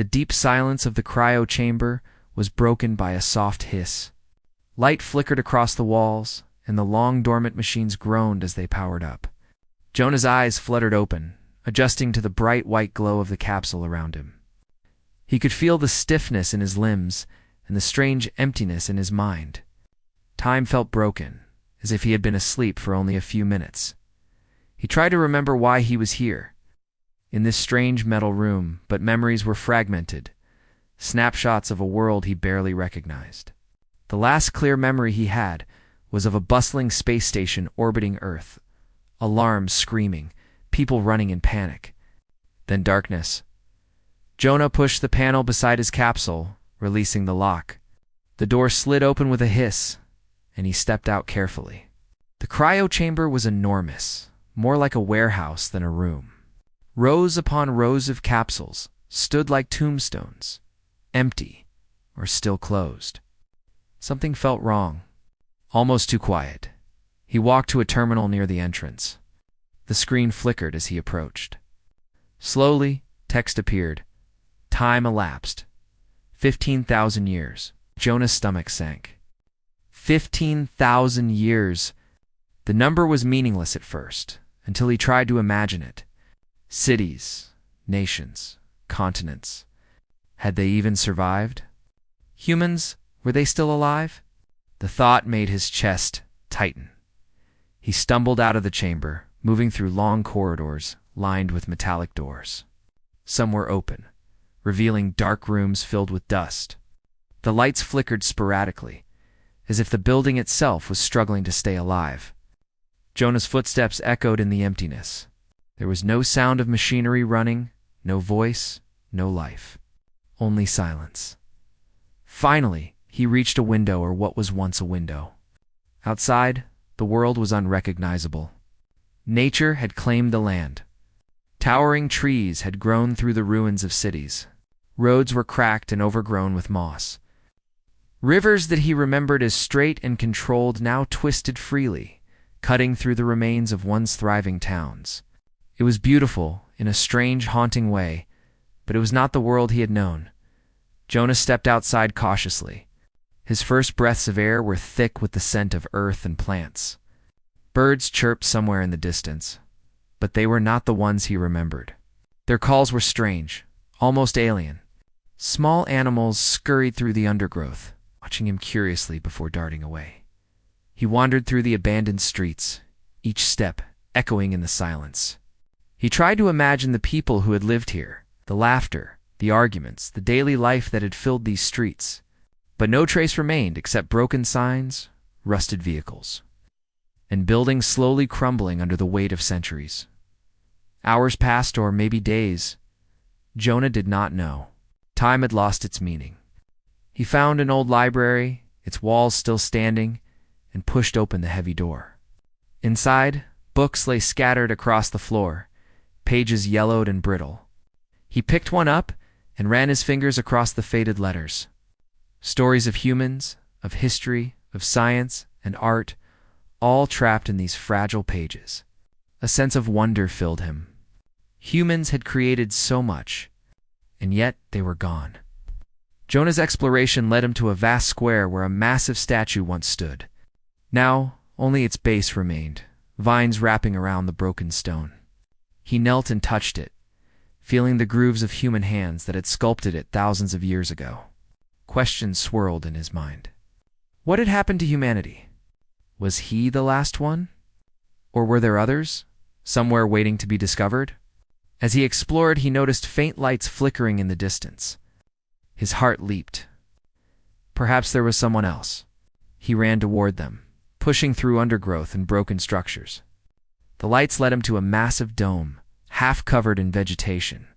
The deep silence of the cryo chamber was broken by a soft hiss. Light flickered across the walls, and the long-dormant machines groaned as they powered up. Jonah's eyes fluttered open, adjusting to the bright white glow of the capsule around him. He could feel the stiffness in his limbs and the strange emptiness in his mind. Time felt broken, as if he had been asleep for only a few minutes. He tried to remember why he was here, in this strange metal room, but memories were fragmented, snapshots of a world he barely recognized. The last clear memory he had was of a bustling space station orbiting Earth, alarms screaming, people running in panic. Then darkness. Jonah pushed the panel beside his capsule, releasing the lock. The door slid open with a hiss, and he stepped out carefully. The cryo chamber was enormous, more like a warehouse than a room. Rows upon rows of capsules stood like tombstones, empty or still closed. Something felt wrong, almost too quiet. He walked to a terminal near the entrance. The screen flickered as he approached. Slowly, text appeared. Time elapsed. 15,000 years. Jonah's stomach sank. 15,000 years. The number was meaningless at first, until he tried to imagine it. Cities, nations, continents. Had they even survived? Humans, were they still alive? The thought made his chest tighten. He stumbled out of the chamber, moving through long corridors lined with metallic doors. Some were open, revealing dark rooms filled with dust. The lights flickered sporadically, as if the building itself was struggling to stay alive. Jonah's footsteps echoed in the emptiness. There was no sound of machinery running, no voice, no life. Only silence. Finally, he reached a window, or what was once a window. Outside, the world was unrecognizable. Nature had claimed the land. Towering trees had grown through the ruins of cities. Roads were cracked and overgrown with moss. Rivers that he remembered as straight and controlled now twisted freely, cutting through the remains of once thriving towns. It was beautiful, in a strange, haunting way, but it was not the world he had known. Jonah stepped outside cautiously. His first breaths of air were thick with the scent of earth and plants. Birds chirped somewhere in the distance, but they were not the ones he remembered. Their calls were strange, almost alien. Small animals scurried through the undergrowth, watching him curiously before darting away. He wandered through the abandoned streets, each step echoing in the silence. He tried to imagine the people who had lived here, the laughter, the arguments, the daily life that had filled these streets. But no trace remained except broken signs, rusted vehicles, and buildings slowly crumbling under the weight of centuries. Hours passed, or maybe days. Jonah did not know. Time had lost its meaning. He found an old library, its walls still standing, and pushed open the heavy door. Inside, books lay scattered across the floor, pages yellowed and brittle. He picked one up and ran his fingers across the faded letters. Stories of humans, of history, of science, and art, all trapped in these fragile pages. A sense of wonder filled him. Humans had created so much, and yet they were gone. Jonah's exploration led him to a vast square where a massive statue once stood. Now, only its base remained, vines wrapping around the broken stone. He knelt and touched it, feeling the grooves of human hands that had sculpted it thousands of years ago. Questions swirled in his mind. What had happened to humanity? Was he the last one? Or were there others, somewhere waiting to be discovered? As he explored, he noticed faint lights flickering in the distance. His heart leaped. Perhaps there was someone else. He ran toward them, pushing through undergrowth and broken structures. The lights led him to a massive dome, half covered in vegetation.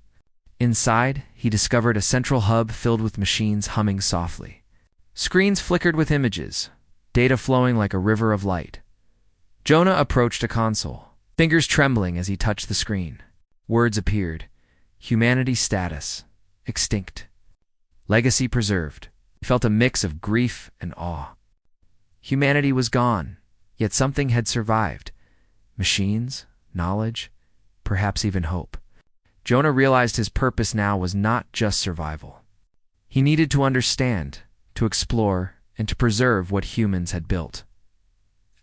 Inside, he discovered a central hub filled with machines humming softly. Screens flickered with images, data flowing like a river of light. Jonah approached a console, fingers trembling as he touched the screen. Words appeared. Humanity status. Extinct. Legacy preserved. He felt a mix of grief and awe. Humanity was gone, yet something had survived. Machines, knowledge, perhaps even hope. Jonah realized his purpose now was not just survival. He needed to understand, to explore, and to preserve what humans had built.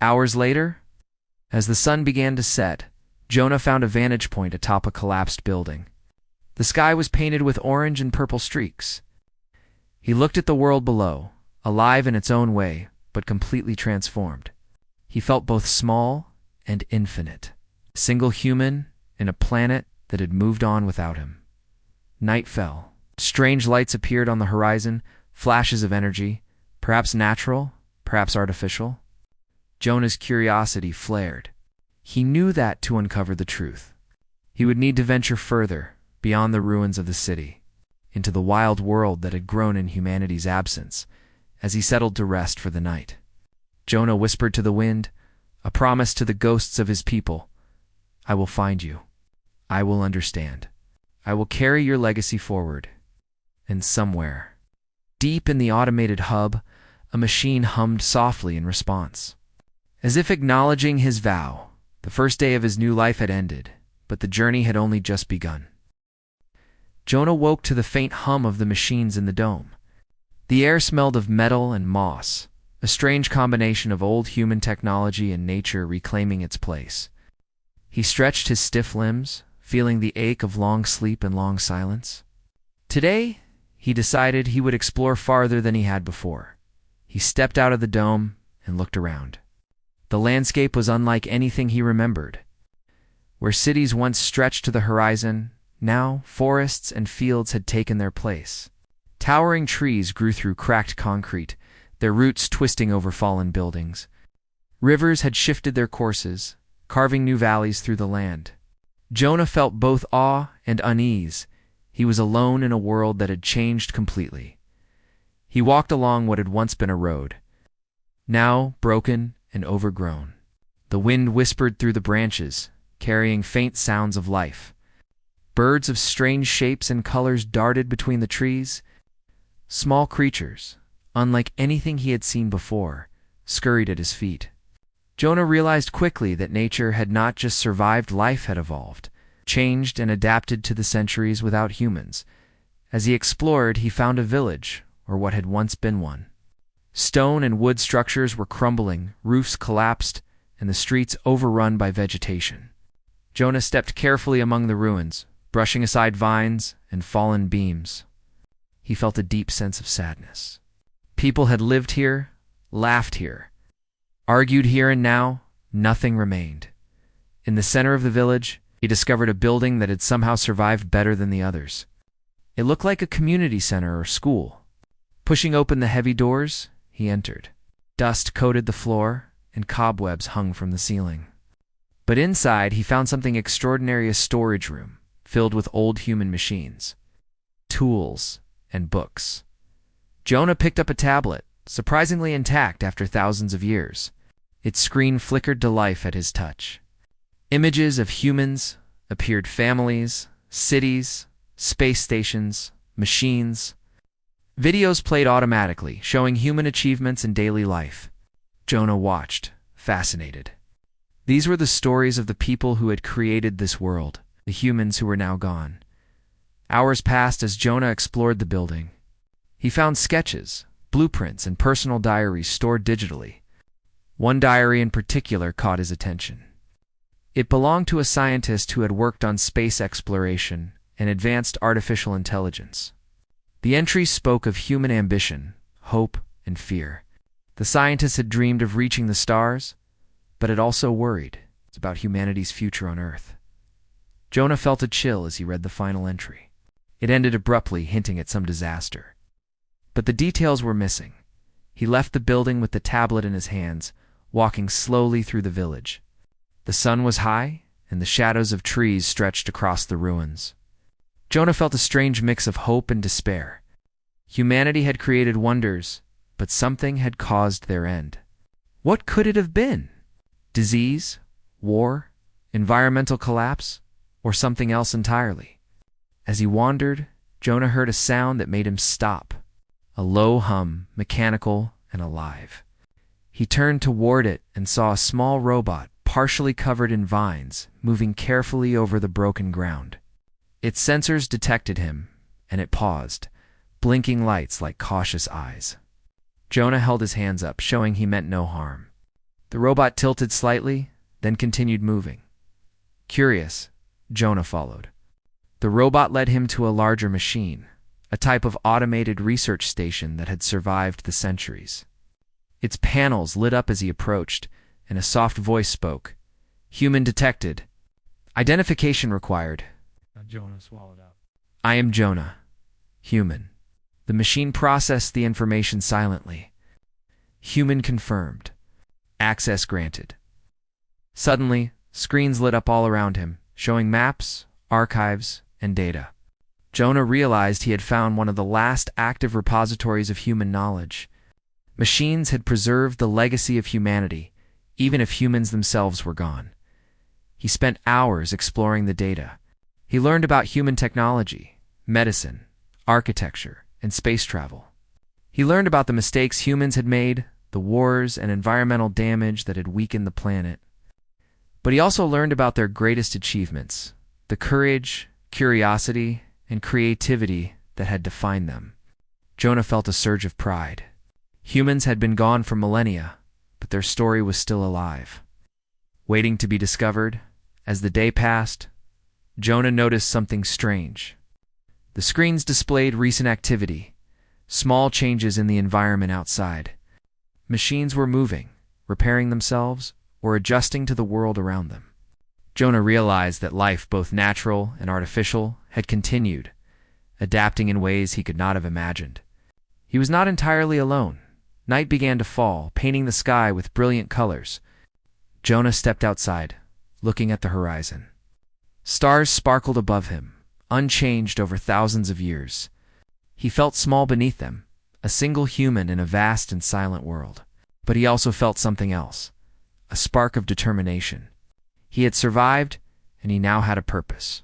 Hours later, as the sun began to set, Jonah found a vantage point atop a collapsed building. The sky was painted with orange and purple streaks. He looked at the world below, alive in its own way, but completely transformed. He felt both small and infinite, a single human in a planet that had moved on without him. Night fell. Strange lights appeared on the horizon, flashes of energy, perhaps natural, perhaps artificial. Jonah's curiosity flared. He knew that to uncover the truth, he would need to venture further, beyond the ruins of the city, into the wild world that had grown in humanity's absence. As he settled to rest for the night, Jonah whispered to the wind, a promise to the ghosts of his people. I will find you. I will understand. I will carry your legacy forward. And somewhere, deep in the automated hub, a machine hummed softly in response. As if acknowledging his vow, the first day of his new life had ended, but the journey had only just begun. Jonah woke to the faint hum of the machines in the dome. The air smelled of metal and moss, a strange combination of old human technology and nature reclaiming its place. He stretched his stiff limbs, feeling the ache of long sleep and long silence. Today, he decided he would explore farther than he had before. He stepped out of the dome and looked around. The landscape was unlike anything he remembered. Where cities once stretched to the horizon, now forests and fields had taken their place. Towering trees grew through cracked concrete, their roots twisting over fallen buildings. Rivers had shifted their courses, carving new valleys through the land. Jonah felt both awe and unease. He was alone in a world that had changed completely. He walked along what had once been a road, now broken and overgrown. The wind whispered through the branches, carrying faint sounds of life. Birds of strange shapes and colors darted between the trees. Small creatures, unlike anything he had seen before, scurried at his feet. Jonah realized quickly that nature had not just survived, life had evolved, changed and adapted to the centuries without humans. As he explored, he found a village, or what had once been one. Stone and wood structures were crumbling, roofs collapsed, and the streets overrun by vegetation. Jonah stepped carefully among the ruins, brushing aside vines and fallen beams. He felt a deep sense of sadness. People had lived here, laughed here, argued here, and now nothing remained. In the center of the village, he discovered a building that had somehow survived better than the others. It looked like a community center or school. Pushing open the heavy doors, he entered. Dust coated the floor, and cobwebs hung from the ceiling. But inside, he found something extraordinary, a storage room filled with old human machines, tools, and books. Jonah picked up a tablet, surprisingly intact after thousands of years. Its screen flickered to life at his touch. Images of humans appeared, families, cities, space stations, machines. Videos played automatically, showing human achievements in daily life. Jonah watched, fascinated. These were the stories of the people who had created this world, the humans who were now gone. Hours passed as Jonah explored the building. He found sketches, blueprints, and personal diaries stored digitally. One diary in particular caught his attention. It belonged to a scientist who had worked on space exploration and advanced artificial intelligence. The entry spoke of human ambition, hope, and fear. The scientist had dreamed of reaching the stars, but had also worried about humanity's future on Earth. Jonah felt a chill as he read the final entry. It ended abruptly, hinting at some disaster. But the details were missing. He left the building with the tablet in his hands, walking slowly through the village. The sun was high, and the shadows of trees stretched across the ruins. Jonah felt a strange mix of hope and despair. Humanity had created wonders, but something had caused their end. What could it have been? Disease? War? Environmental collapse? Or something else entirely? As he wandered, Jonah heard a sound that made him stop. A low hum, mechanical and alive. He turned toward it and saw a small robot, partially covered in vines, moving carefully over the broken ground. Its sensors detected him, and it paused, blinking lights like cautious eyes. Jonah held his hands up, showing he meant no harm. The robot tilted slightly, then continued moving. Curious, Jonah followed. The robot led him to a larger machine, a type of automated research station that had survived the centuries. Its panels lit up as he approached, and a soft voice spoke. "Human detected. Identification required." Jonah swallowed up. "I am Jonah. Human." The machine processed the information silently. "Human confirmed. Access granted." Suddenly, screens lit up all around him, showing maps, archives, and data. Jonah realized he had found one of the last active repositories of human knowledge. Machines had preserved the legacy of humanity, even if humans themselves were gone. He spent hours exploring the data. He learned about human technology, medicine, architecture, and space travel. He learned about the mistakes humans had made, the wars and environmental damage that had weakened the planet. But he also learned about their greatest achievements, the courage, curiosity, and creativity that had defined them. Jonah felt a surge of pride. Humans had been gone for millennia, but their story was still alive, waiting to be discovered. As the day passed, Jonah noticed something strange. The screens displayed recent activity, small changes in the environment outside. Machines were moving, repairing themselves, or adjusting to the world around them. Jonah realized that life, both natural and artificial, had continued, adapting in ways he could not have imagined. He was not entirely alone. Night began to fall, painting the sky with brilliant colors. Jonah stepped outside, looking at the horizon. Stars sparkled above him, unchanged over thousands of years. He felt small beneath them, a single human in a vast and silent world. But he also felt something else, a spark of determination. He had survived, and he now had a purpose.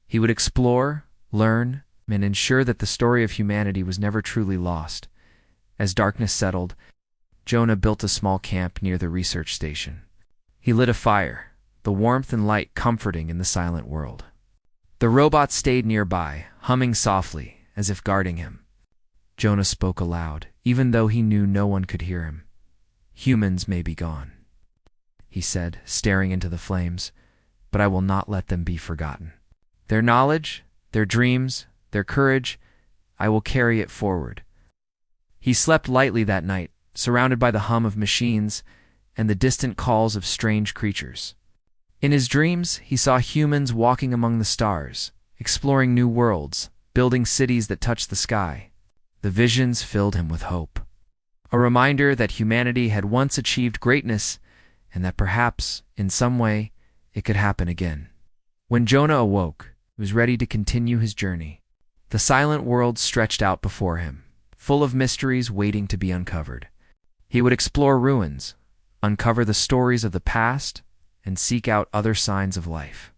He would explore, learn, and ensure that the story of humanity was never truly lost. As darkness settled, Jonah built a small camp near the research station. He lit a fire, the warmth and light comforting in the silent world. The robot stayed nearby, humming softly, as if guarding him. Jonah spoke aloud, even though he knew no one could hear him. "Humans may be gone," he said, staring into the flames, "but I will not let them be forgotten. Their knowledge, their dreams, their courage, I will carry it forward." He slept lightly that night, surrounded by the hum of machines and the distant calls of strange creatures. In his dreams, he saw humans walking among the stars, exploring new worlds, building cities that touched the sky. The visions filled him with hope, a reminder that humanity had once achieved greatness and that perhaps, in some way, it could happen again. When Jonah awoke, he was ready to continue his journey. The silent world stretched out before him, full of mysteries waiting to be uncovered. He would explore ruins, uncover the stories of the past, and seek out other signs of life.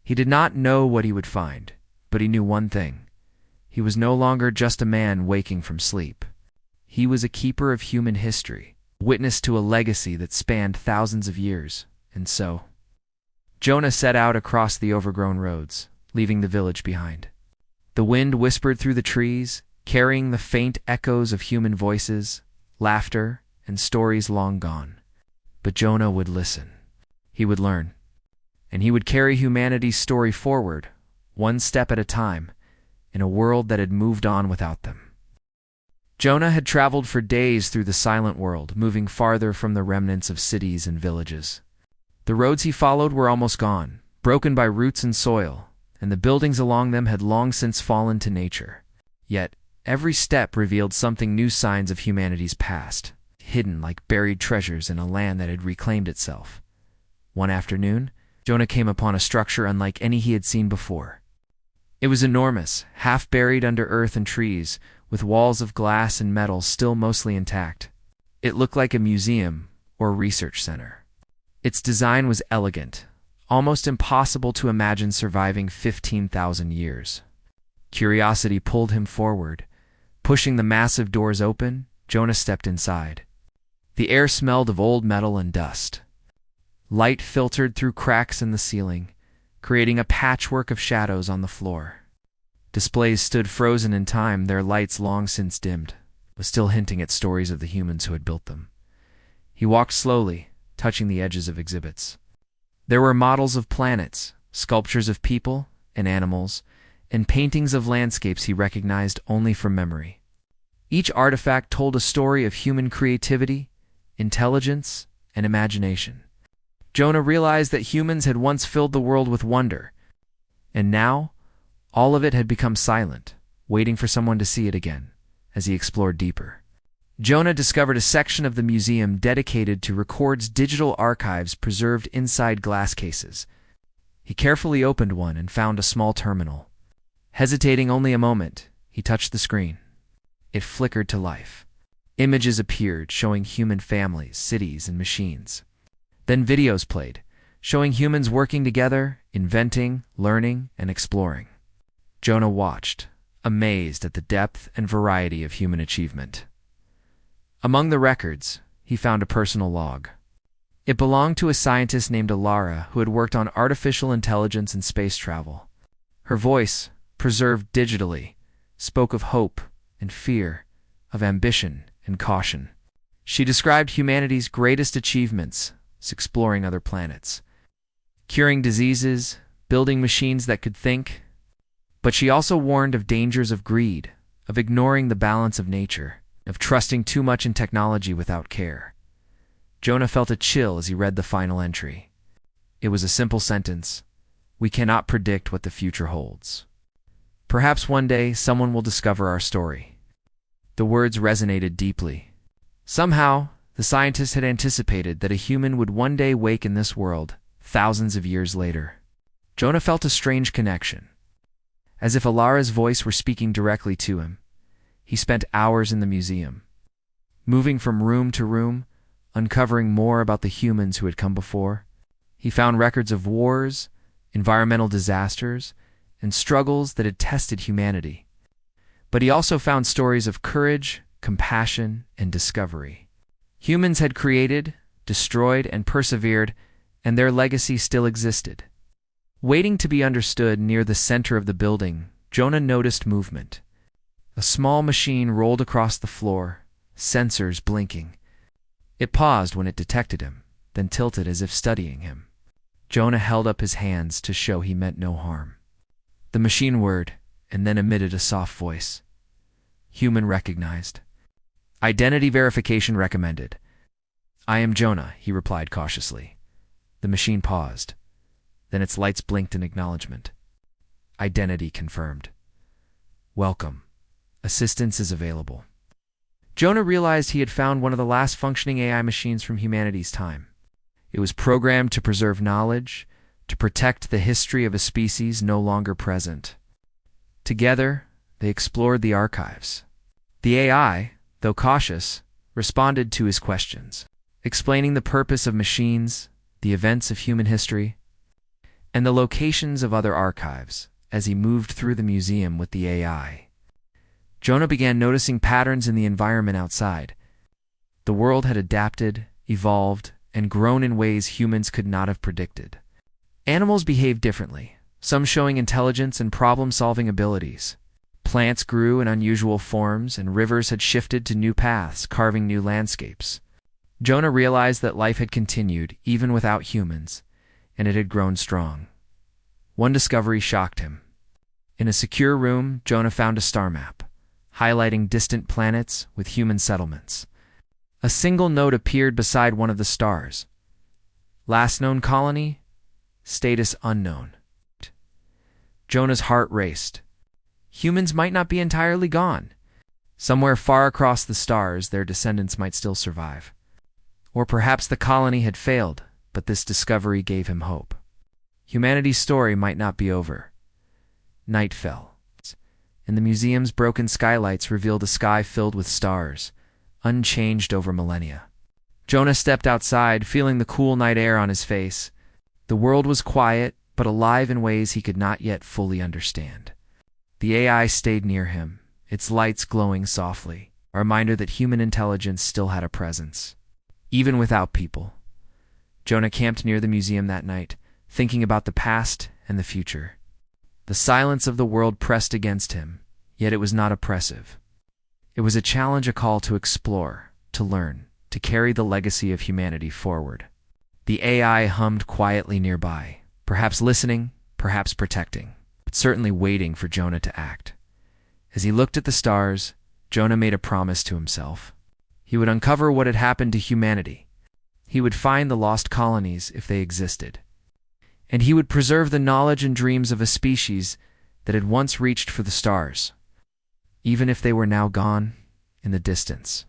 He did not know what he would find, but he knew one thing. He was no longer just a man waking from sleep. He was a keeper of human history, witness to a legacy that spanned thousands of years, and so Jonah set out across the overgrown roads, leaving the village behind. The wind whispered through the trees, carrying the faint echoes of human voices, laughter, and stories long gone. But Jonah would listen. He would learn. And he would carry humanity's story forward, one step at a time, in a world that had moved on without them. Jonah had traveled for days through the silent world, moving farther from the remnants of cities and villages. The roads he followed were almost gone, broken by roots and soil, and the buildings along them had long since fallen to nature. Yet, every step revealed something new, signs of humanity's past, hidden like buried treasures in a land that had reclaimed itself. One afternoon, Jonah came upon a structure unlike any he had seen before. It was enormous, half buried under earth and trees, with walls of glass and metal still mostly intact. It looked like a museum or research center. Its design was elegant, almost impossible to imagine surviving 15,000 years. Curiosity pulled him forward. Pushing the massive doors open, Jonah stepped inside. The air smelled of old metal and dust. Light filtered through cracks in the ceiling, creating a patchwork of shadows on the floor. Displays stood frozen in time, their lights long since dimmed, but still hinting at stories of the humans who had built them. He walked slowly, touching the edges of exhibits. There were models of planets, sculptures of people and animals, and paintings of landscapes he recognized only from memory. Each artifact told a story of human creativity, intelligence, and imagination. Jonah realized that humans had once filled the world with wonder, and now all of it had become silent, waiting for someone to see it again. As he explored deeper, Jonah discovered a section of the museum dedicated to records digital archives preserved inside glass cases. He carefully opened one and found a small terminal. Hesitating only a moment, he touched the screen. It flickered to life. Images appeared showing human families, cities, and machines. Then videos played, showing humans working together, inventing, learning, and exploring. Jonah watched, amazed at the depth and variety of human achievement. Among the records, he found a personal log. It belonged to a scientist named Alara who had worked on artificial intelligence and space travel. Her voice, preserved digitally, spoke of hope and fear, of ambition and caution. She described humanity's greatest achievements, exploring other planets, curing diseases, building machines that could think. But she also warned of dangers of greed, of ignoring the balance of nature, of trusting too much in technology without care. Jonah felt a chill as he read the final entry. It was a simple sentence: "We cannot predict what the future holds. Perhaps one day someone will discover our story." The words resonated deeply. Somehow, the scientist had anticipated that a human would one day wake in this world, thousands of years later. Jonah felt a strange connection. As if Alara's voice were speaking directly to him. He spent hours in the museum, moving from room to room, uncovering more about the humans who had come before. He found records of wars, environmental disasters, and struggles that had tested humanity. But he also found stories of courage, compassion, and discovery. Humans had created, destroyed, and persevered, and their legacy still existed. Waiting to be understood near the center of the building, Jonah noticed movement. A small machine rolled across the floor, sensors blinking. It paused when it detected him, then tilted as if studying him. Jonah held up his hands to show he meant no harm. The machine whirred, and then emitted a soft voice. Human recognized. Identity verification recommended. "I am Jonah," he replied cautiously. The machine paused. Then its lights blinked in acknowledgement. Identity confirmed. "Welcome. Assistance is available." Jonah realized he had found one of the last functioning AI machines from humanity's time. It was programmed to preserve knowledge, to protect the history of a species no longer present. Together, they explored the archives. The AI, though cautious, responded to his questions, explaining the purpose of machines, the events of human history, and the locations of other archives. As he moved through the museum with the AI, Jonah began noticing patterns in the environment outside. The world had adapted, evolved, and grown in ways humans could not have predicted. Animals behaved differently, some showing intelligence and problem-solving abilities. Plants grew in unusual forms, and rivers had shifted to new paths, carving new landscapes. Jonah realized that life had continued, even without humans, and it had grown strong. One discovery shocked him. In a secure room, Jonah found a star map, highlighting distant planets with human settlements. A single note appeared beside one of the stars. Last known colony, status unknown. Jonah's heart raced. Humans might not be entirely gone. Somewhere far across the stars, their descendants might still survive. Or perhaps the colony had failed, but this discovery gave him hope. Humanity's story might not be over. Night fell, and the museum's broken skylights revealed a sky filled with stars, unchanged over millennia. Jonah stepped outside, feeling the cool night air on his face. The world was quiet, but alive in ways he could not yet fully understand. The AI stayed near him, its lights glowing softly, a reminder that human intelligence still had a presence, even without people. Jonah camped near the museum that night, thinking about the past and the future. The silence of the world pressed against him, yet it was not oppressive. It was a challenge, a call to explore, to learn, to carry the legacy of humanity forward. The AI hummed quietly nearby, perhaps listening, perhaps protecting, but certainly waiting for Jonah to act. As he looked at the stars, Jonah made a promise to himself. He would uncover what had happened to humanity. He would find the lost colonies if they existed. And he would preserve the knowledge and dreams of a species that had once reached for the stars, even if they were now gone in the distance.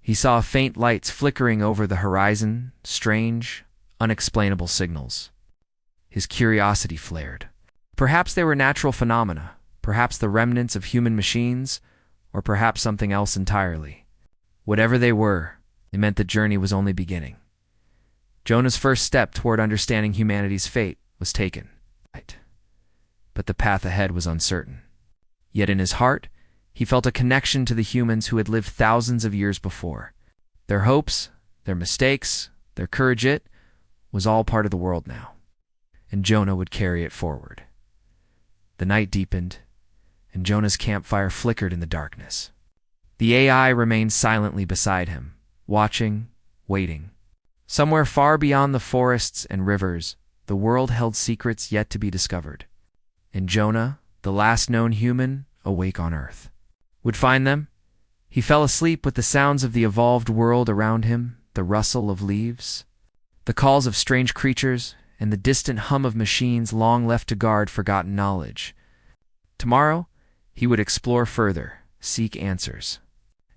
He saw faint lights flickering over the horizon, strange, unexplainable signals. His curiosity flared. Perhaps they were natural phenomena, perhaps the remnants of human machines, or perhaps something else entirely. Whatever they were, it meant the journey was only beginning. Jonah's first step toward understanding humanity's fate was taken. But the path ahead was uncertain. Yet in his heart, he felt a connection to the humans who had lived thousands of years before. Their hopes, their mistakes, their courage, it was all part of the world now. And Jonah would carry it forward. The night deepened, and Jonah's campfire flickered in the darkness. The AI remained silently beside him, watching, waiting. Somewhere far beyond the forests and rivers, the world held secrets yet to be discovered. And Jonah, the last known human, awake on Earth, would find them. He fell asleep with the sounds of the evolved world around him, the rustle of leaves, the calls of strange creatures, and the distant hum of machines long left to guard forgotten knowledge. Tomorrow, he would explore further, seek answers,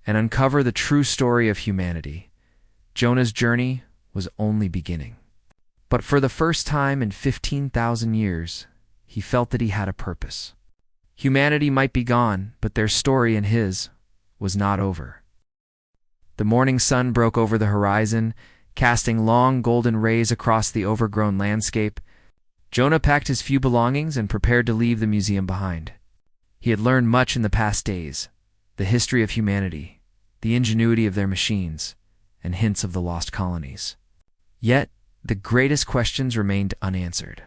and uncover the true story of humanity. Jonah's journey was only beginning. But for the first time in 15,000 years, he felt that he had a purpose. Humanity might be gone, but their story and his was not over. The morning sun broke over the horizon, casting long golden rays across the overgrown landscape. Jonah packed his few belongings and prepared to leave the museum behind. He had learned much in the past days, the history of humanity, the ingenuity of their machines, and hints of the lost colonies. Yet, the greatest questions remained unanswered.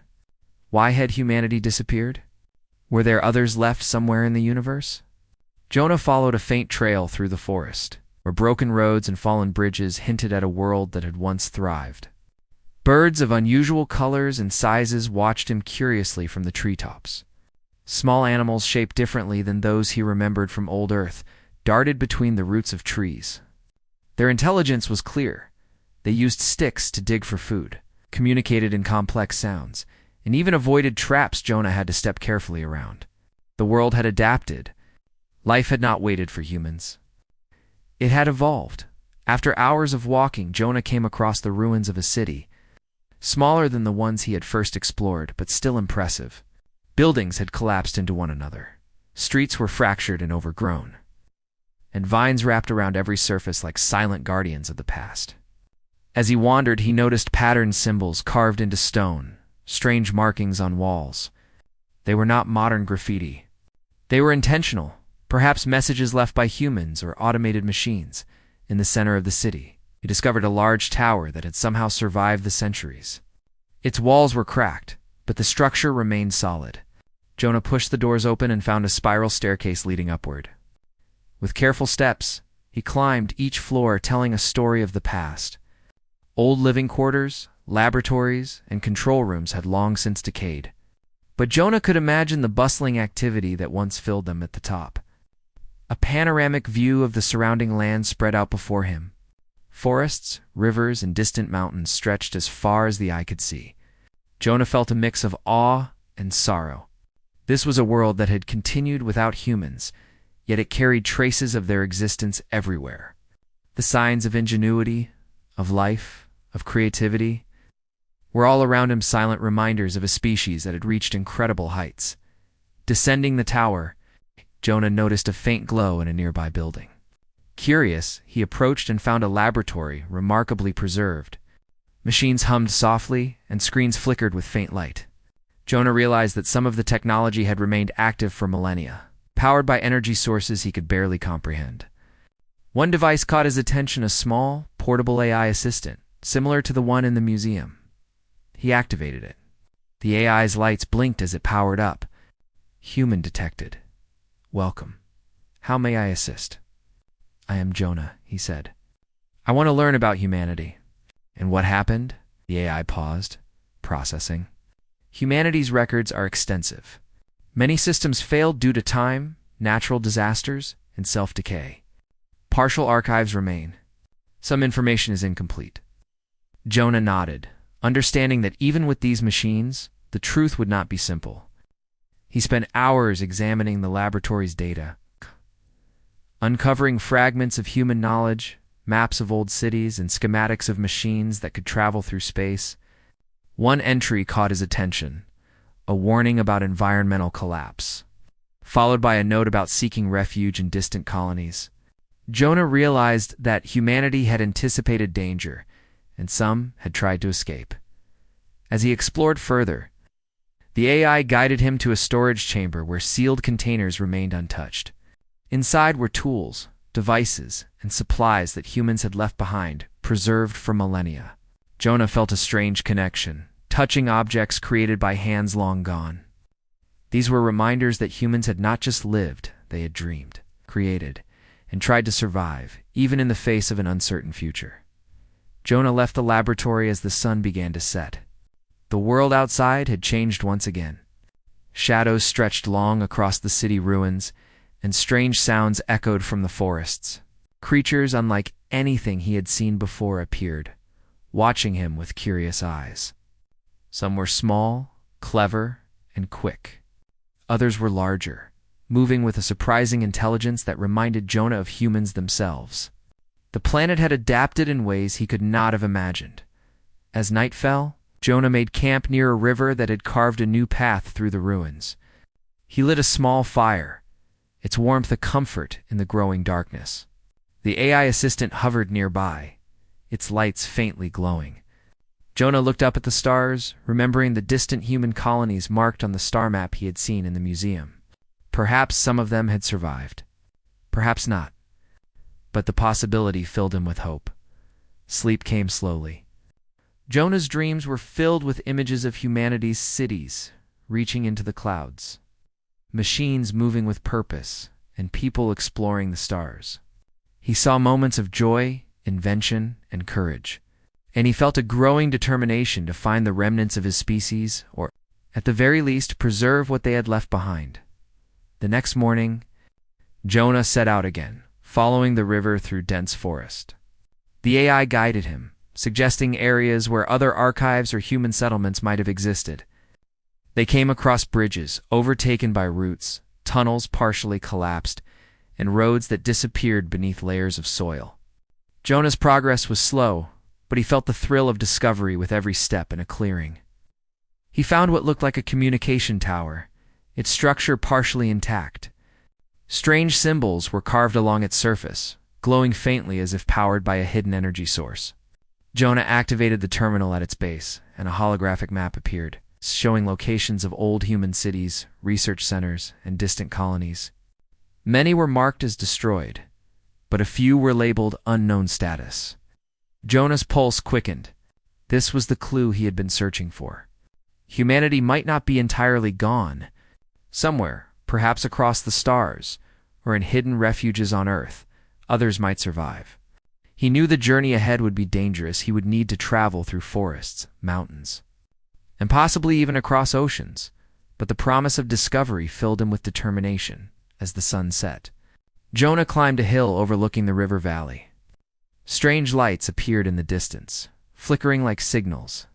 Why had humanity disappeared? Were there others left somewhere in the universe? Jonah followed a faint trail through the forest, where broken roads and fallen bridges hinted at a world that had once thrived. Birds of unusual colors and sizes watched him curiously from the treetops. Small animals shaped differently than those he remembered from old Earth darted between the roots of trees. Their intelligence was clear. They used sticks to dig for food, communicated in complex sounds, and even avoided traps Jonah had to step carefully around. The world had adapted. Life had not waited for humans. It had evolved. After hours of walking, Jonah came across the ruins of a city, smaller than the ones he had first explored, but still impressive. Buildings had collapsed into one another. Streets were fractured and overgrown, and vines wrapped around every surface like silent guardians of the past. As he wandered, he noticed patterned symbols carved into stone, strange markings on walls. They were not modern graffiti. They were intentional, perhaps messages left by humans or automated machines. In the center of the city, he discovered a large tower that had somehow survived the centuries. Its walls were cracked, but the structure remained solid. Jonah pushed the doors open and found a spiral staircase leading upward. With careful steps, he climbed each floor, telling a story of the past. Old living quarters, laboratories, and control rooms had long since decayed. But Jonah could imagine the bustling activity that once filled them at the top. A panoramic view of the surrounding land spread out before him. Forests, rivers, and distant mountains stretched as far as the eye could see. Jonah felt a mix of awe and sorrow. This was a world that had continued without humans, yet it carried traces of their existence everywhere. The signs of ingenuity, of life, of creativity, were all around him, silent reminders of a species that had reached incredible heights. Descending the tower, Jonah noticed a faint glow in a nearby building. Curious, he approached and found a laboratory remarkably preserved. Machines hummed softly, and screens flickered with faint light. Jonah realized that some of the technology had remained active for millennia, powered by energy sources he could barely comprehend. One device caught his attention, a small, portable AI assistant, similar to the one in the museum. He activated it. The AI's lights blinked as it powered up. Human detected. Welcome. How may I assist? I am Jonah, he said. I want to learn about humanity. And what happened? The AI paused, processing. Humanity's records are extensive. Many systems failed due to time, natural disasters, and self-decay. Partial archives remain. Some information is incomplete. Jonah nodded, understanding that even with these machines, the truth would not be simple. He spent hours examining the laboratory's data, uncovering fragments of human knowledge, maps of old cities, and schematics of machines that could travel through space. One entry caught his attention, a warning about environmental collapse, followed by a note about seeking refuge in distant colonies. Jonah realized that humanity had anticipated danger, and some had tried to escape. As he explored further, the AI guided him to a storage chamber where sealed containers remained untouched. Inside were tools, devices, and supplies that humans had left behind, preserved for millennia. Jonah felt a strange connection, touching objects created by hands long gone. These were reminders that humans had not just lived, they had dreamed, created, and tried to survive, even in the face of an uncertain future. Jonah left the laboratory as the sun began to set. The world outside had changed once again. Shadows stretched long across the city ruins, and strange sounds echoed from the forests. Creatures unlike anything he had seen before appeared, watching him with curious eyes. Some were small, clever, and quick. Others were larger, moving with a surprising intelligence that reminded Jonah of humans themselves. The planet had adapted in ways he could not have imagined. As night fell, Jonah made camp near a river that had carved a new path through the ruins. He lit a small fire, its warmth a comfort in the growing darkness. The AI assistant hovered nearby, its lights faintly glowing. Jonah looked up at the stars, remembering the distant human colonies marked on the star map he had seen in the museum. Perhaps some of them had survived. Perhaps not. But the possibility filled him with hope. Sleep came slowly. Jonah's dreams were filled with images of humanity's cities reaching into the clouds, machines moving with purpose, and people exploring the stars. He saw moments of joy, invention, and courage, and he felt a growing determination to find the remnants of his species, or, at the very least, preserve what they had left behind. The next morning, Jonah set out again, following the river through dense forest. The AI guided him, suggesting areas where other archives or human settlements might have existed. They came across bridges overtaken by roots, tunnels partially collapsed, and roads that disappeared beneath layers of soil. Jonah's progress was slow, but he felt the thrill of discovery with every step in a clearing. He found what looked like a communication tower, its structure partially intact. Strange symbols were carved along its surface, glowing faintly as if powered by a hidden energy source. Jonah activated the terminal at its base, and a holographic map appeared, showing locations of old human cities, research centers, and distant colonies. Many were marked as destroyed, but a few were labeled unknown status. Jonah's pulse quickened. This was the clue he had been searching for. Humanity might not be entirely gone. Somewhere, perhaps across the stars, or in hidden refuges on Earth, others might survive. He knew the journey ahead would be dangerous. He would need to travel through forests, mountains, and possibly even across oceans, but the promise of discovery filled him with determination as the sun set. Jonah climbed a hill overlooking the river valley. Strange lights appeared in the distance, flickering like signals.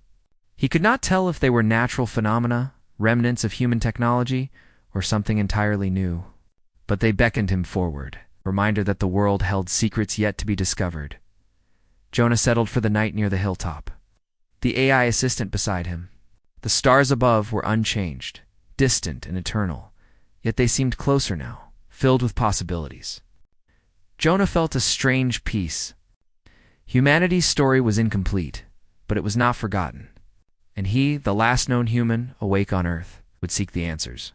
He could not tell if they were natural phenomena, remnants of human technology, or something entirely new. But they beckoned him forward, a reminder that the world held secrets yet to be discovered. Jonah settled for the night near the hilltop, the AI assistant beside him. The stars above were unchanged, distant and eternal, yet they seemed closer now, filled with possibilities. Jonah felt a strange peace. Humanity's story was incomplete, but it was not forgotten, and he, the last known human awake on Earth, would seek the answers.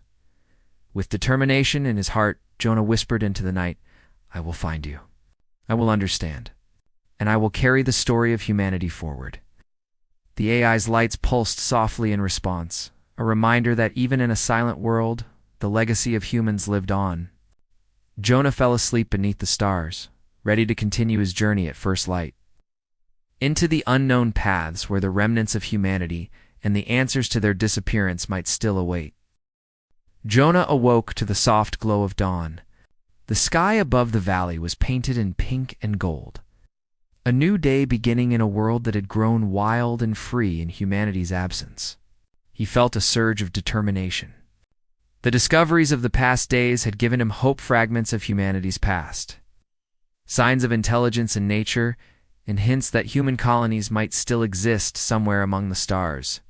With determination in his heart, Jonah whispered into the night, "I will find you. I will understand. And I will carry the story of humanity forward." The AI's lights pulsed softly in response, a reminder that even in a silent world, the legacy of humans lived on. Jonah fell asleep beneath the stars, ready to continue his journey at first light. Into the unknown paths where the remnants of humanity and the answers to their disappearance might still await. Jonah awoke to the soft glow of dawn. The sky above the valley was painted in pink and gold. A new day beginning in a world that had grown wild and free in humanity's absence. He felt a surge of determination. The discoveries of the past days had given him hope, fragments of humanity's past, signs of intelligence in nature, and hints that human colonies might still exist somewhere among the stars.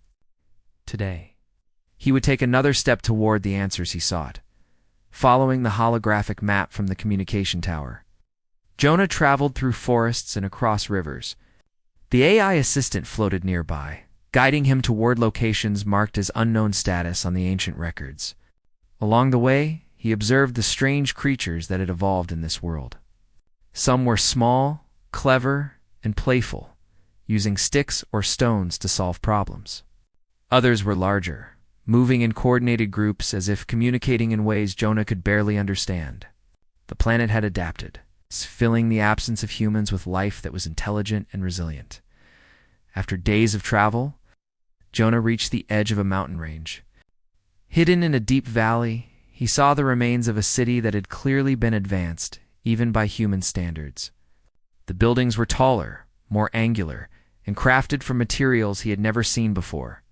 Today, he would take another step toward the answers he sought, following the holographic map from the communication tower. Jonah traveled through forests and across rivers. The AI assistant floated nearby, guiding him toward locations marked as unknown status on the ancient records. Along the way, he observed the strange creatures that had evolved in this world. Some were small, clever, and playful, using sticks or stones to solve problems. Others were larger, moving in coordinated groups as if communicating in ways Jonah could barely understand. The planet had adapted, filling the absence of humans with life that was intelligent and resilient. After days of travel, Jonah reached the edge of a mountain range. Hidden in a deep valley, he saw the remains of a city that had clearly been advanced, even by human standards. The buildings were taller, more angular, and crafted from materials he had never seen before.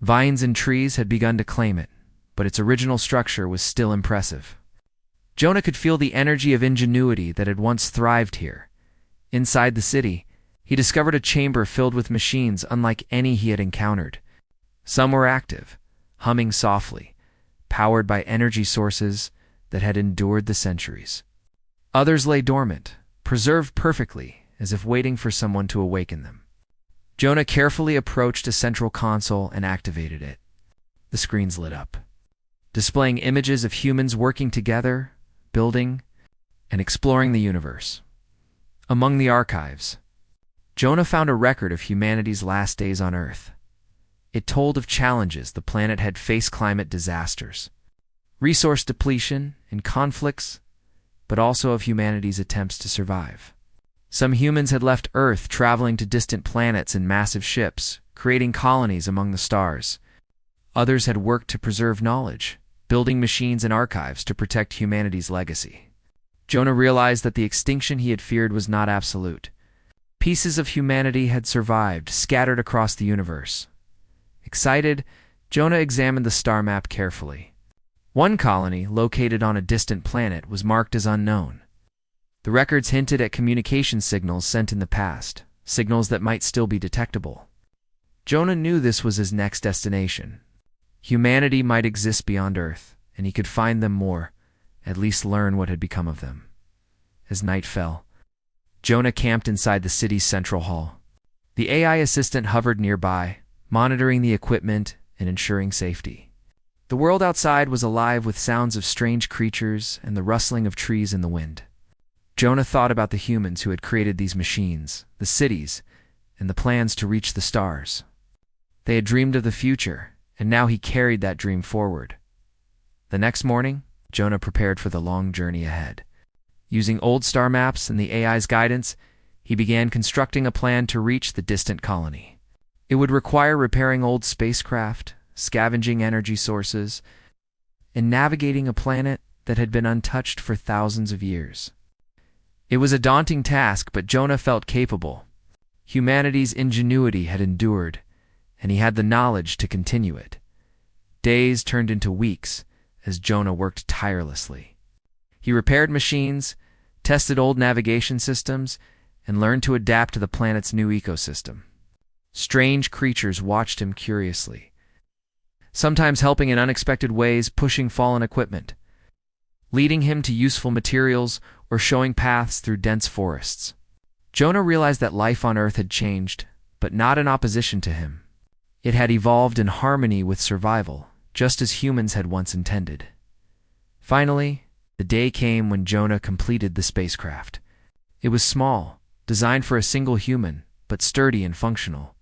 Vines and trees had begun to claim it, but its original structure was still impressive. Jonah could feel the energy of ingenuity that had once thrived here. Inside the city, he discovered a chamber filled with machines unlike any he had encountered. Some were active, humming softly, powered by energy sources that had endured the centuries. Others lay dormant, preserved perfectly, as if waiting for someone to awaken them. Jonah carefully approached a central console and activated it. The screens lit up, displaying images of humans working together, building, and exploring the universe. Among the archives, Jonah found a record of humanity's last days on Earth. It told of challenges the planet had faced: climate disasters, resource depletion, and conflicts, but also of humanity's attempts to survive. Some humans had left Earth, traveling to distant planets in massive ships, creating colonies among the stars. Others had worked to preserve knowledge, building machines and archives to protect humanity's legacy. Jonah realized that the extinction he had feared was not absolute. Pieces of humanity had survived, scattered across the universe. Excited, Jonah examined the star map carefully. One colony, located on a distant planet, was marked as unknown. The records hinted at communication signals sent in the past, signals that might still be detectable. Jonah knew this was his next destination. Humanity might exist beyond Earth, and he could find them more, at least learn what had become of them. As night fell, Jonah camped inside the city's central hall. The AI assistant hovered nearby, monitoring the equipment and ensuring safety. The world outside was alive with sounds of strange creatures and the rustling of trees in the wind. Jonah thought about the humans who had created these machines, the cities, and the plans to reach the stars. They had dreamed of the future, and now he carried that dream forward. The next morning, Jonah prepared for the long journey ahead. Using old star maps and the AI's guidance, he began constructing a plan to reach the distant colony. It would require repairing old spacecraft, scavenging energy sources, and navigating a planet that had been untouched for thousands of years. It was a daunting task, but Jonah felt capable. Humanity's ingenuity had endured, and he had the knowledge to continue it. Days turned into weeks as Jonah worked tirelessly. He repaired machines, tested old navigation systems, and learned to adapt to the planet's new ecosystem. Strange creatures watched him curiously, sometimes helping in unexpected ways, pushing fallen equipment, leading him to useful materials, or showing paths through dense forests. Jonah realized that life on Earth had changed, but not in opposition to him. It had evolved in harmony with survival, just as humans had once intended. Finally, the day came when Jonah completed the spacecraft. It was small, designed for a single human, but sturdy and functional.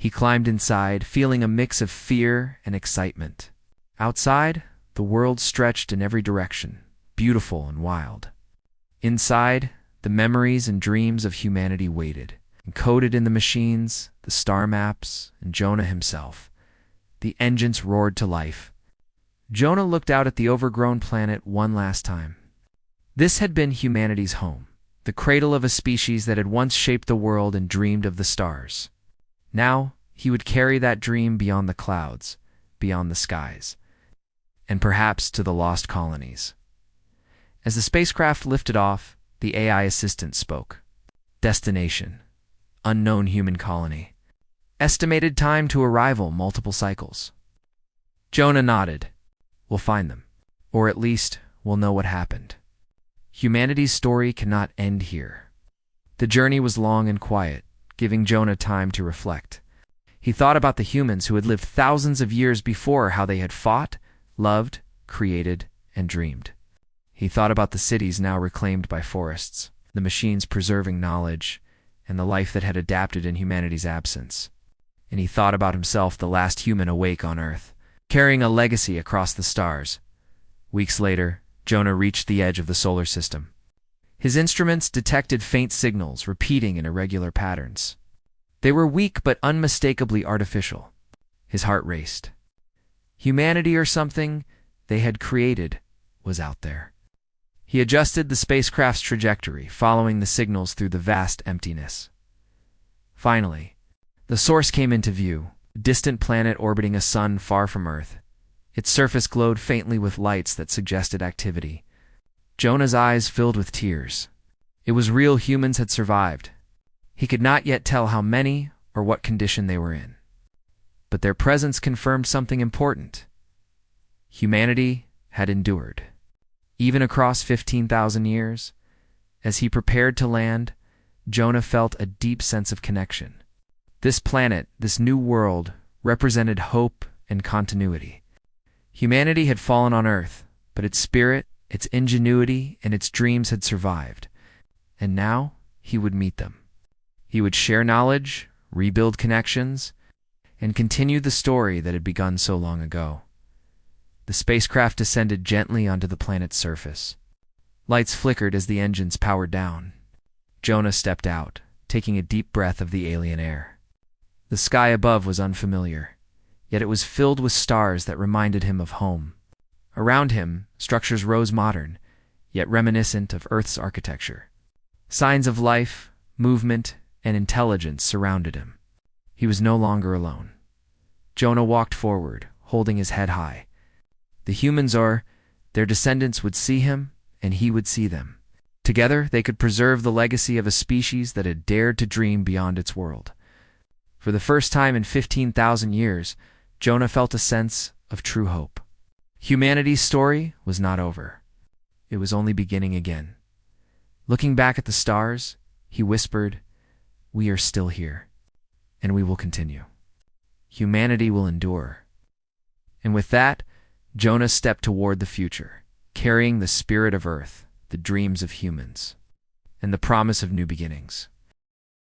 He climbed inside, feeling a mix of fear and excitement. Outside, the world stretched in every direction, beautiful and wild. Inside, the memories and dreams of humanity waited, encoded in the machines, the star maps, and Jonah himself. The engines roared to life. Jonah looked out at the overgrown planet one last time. This had been humanity's home, the cradle of a species that had once shaped the world and dreamed of the stars. Now, he would carry that dream beyond the clouds, beyond the skies, and perhaps to the lost colonies. As the spacecraft lifted off, the AI assistant spoke. Destination: unknown human colony. Estimated time to arrival: multiple cycles. Jonah nodded. We'll find them. Or at least, we'll know what happened. Humanity's story cannot end here. The journey was long and quiet, giving Jonah time to reflect. He thought about the humans who had lived thousands of years before, how they had fought, loved, created, and dreamed. He thought about the cities now reclaimed by forests, the machines preserving knowledge, and the life that had adapted in humanity's absence. And he thought about himself, the last human awake on Earth, carrying a legacy across the stars. Weeks later, Jonah reached the edge of the solar system. His instruments detected faint signals repeating in irregular patterns. They were weak but unmistakably artificial. His heart raced. Humanity, or something they had created, was out there. He adjusted the spacecraft's trajectory, following the signals through the vast emptiness. Finally, the source came into view, a distant planet orbiting a sun far from Earth. Its surface glowed faintly with lights that suggested activity. Jonah's eyes filled with tears. It was real. Humans had survived. He could not yet tell how many or what condition they were in. But their presence confirmed something important. Humanity had endured. Even across 15,000 years, as he prepared to land, Jonah felt a deep sense of connection. This planet, this new world, represented hope and continuity. Humanity had fallen on Earth, but its spirit, its ingenuity, and its dreams had survived. And now he would meet them. He would share knowledge, rebuild connections, and continue the story that had begun so long ago. The spacecraft descended gently onto the planet's surface. Lights flickered as the engines powered down. Jonah stepped out, taking a deep breath of the alien air. The sky above was unfamiliar, yet it was filled with stars that reminded him of home. Around him, structures rose modern, yet reminiscent of Earth's architecture. Signs of life, movement, and intelligence surrounded him. He was no longer alone. Jonah walked forward, holding his head high. The humans, or their descendants, would see him, and he would see them. Together, they could preserve the legacy of a species that had dared to dream beyond its world. For the first time in 15,000 years, Jonah felt a sense of true hope. Humanity's story was not over. It was only beginning again. Looking back at the stars, he whispered, "We are still here, and we will continue. Humanity will endure." And with that, Jonah stepped toward the future, carrying the spirit of Earth, the dreams of humans, and the promise of new beginnings.